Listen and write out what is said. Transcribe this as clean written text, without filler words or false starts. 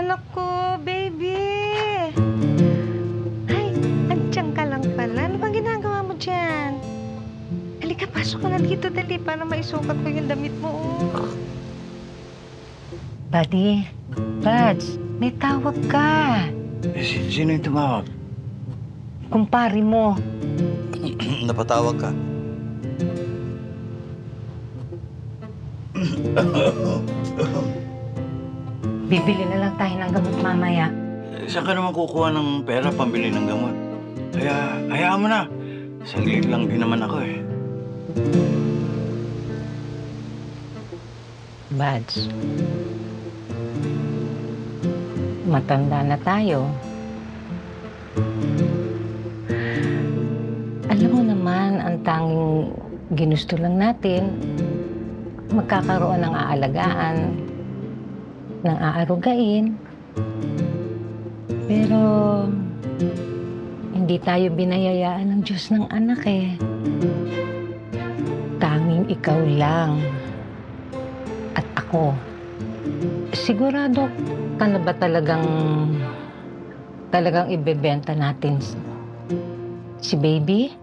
Anak ko, baby! Ay, andiyan ka lang pala. Ano bang ginagawa mo dyan? Halika, pasok ka na dito, dali, para maisukat ko yung damit mo. Oh. Buddy, Buds, may tawag ka. Sino yung tumawag? Kumpari mo. Napatawag ka? Bibili na lang tayo ng gamot mamaya. Saan ka naman kukuha ng pera pambili ng gamot? Kaya, hayaan mo na. Saglit lang din naman ako eh. Buds, matanda na tayo. Alam mo naman, ang tanging ginusto lang natin, magkakaroon ng aalagaan, ng aarugain. Pero, hindi tayo binayayaan ng Diyos ng anak eh. Tanging ikaw lang. At ako. Sigurado ka na ba talagang ibebenta natin si baby?